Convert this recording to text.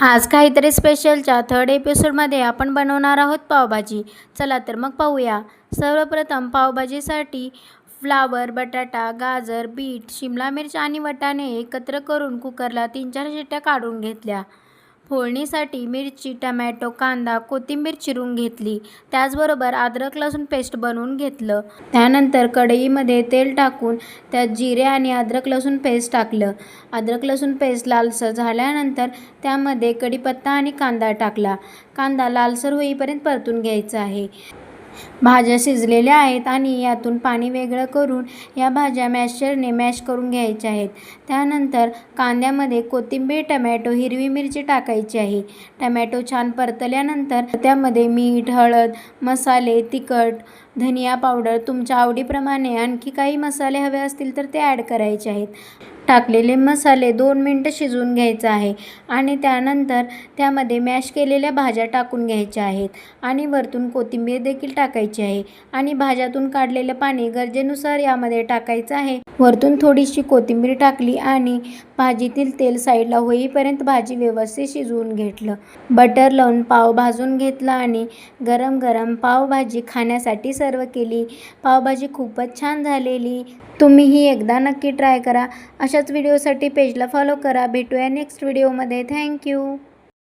आज काहीतरी स्पेशलच्या थर्ड एपिसोडमध्ये आपण बनवणार आहोत पावभाजी. चला तर मग पाहूया. सर्वप्रथम पावभाजीसाठी फ्लावर, बटाटा, गाजर, बीट, शिमला मिरची आणि वाटाणे एकत्र करून कुकरला 3-4 शिट्ट्या काढून घेतल्या. फोडणीसाठी मिरची, टमॅटो, कांदा, कोथिंबीर चिरून घेतली. त्याचबरोबर अद्रक लसूण पेस्ट बनवून घेतलं. त्यानंतर कढईमध्ये तेल टाकून त्यात जिरे आणि अद्रक लसूण पेस्ट टाकलं. अद्रक लसूण पेस्ट लालसर झाल्यानंतर त्यामध्ये कढीपत्ता आणि कांदा टाकला. कांदा लालसर होईपर्यंत परतून घ्यायचा आहे. भाज्या शिजलेल्या आहेत आणि यातून पाणी वेगळं करून या भाज्या मॅशरने मॅश करून घ्यायच्या आहेत. त्यानंतर कांद्यामध्ये कोथिंबीर, टमॅटो, हिरवी मिरची टाकायची आहे. टमॅटो छान परतल्यानंतर त्यामध्ये मीठ, हळद, मसाले, तिखट, धनिया पावडर, तुमच्या आवडीप्रमाणे आणखी काही मसाले हवे असतील तर ते ॲड करायचे आहेत. टाकलेले मसाले 2 मिनटं शिजवून घ्यायचा आहे आणि त्यानंतर त्यामध्ये मॅश केलेल्या भाज्या टाकून घ्यायच्या आहेत आणि वरतून कोथिंबीर देखील टाकायची आहे आणि भाज्यातून काढलेलं पाणी गरजेनुसार यामध्ये टाकायचं आहे. वरतून थोडीशी कोथिंबीर टाकली आणि भाजीतील तेल साईडला होईपर्यंत भाजी व्यवस्थित शिजवून घेतलं. बटर लावून पाव भाजून घेतला आणि गरम गरम पावभाजी खाण्यासाठी सर्व केली. पावभाजी खूपच छान झालेली. तुम्हीही एकदा नक्की ट्राय करा. अशाच व्हिडिओसाठी पेजला फॉलो करा. भेटूया नेक्स्ट व्हिडिओमध्ये. थँक्यू.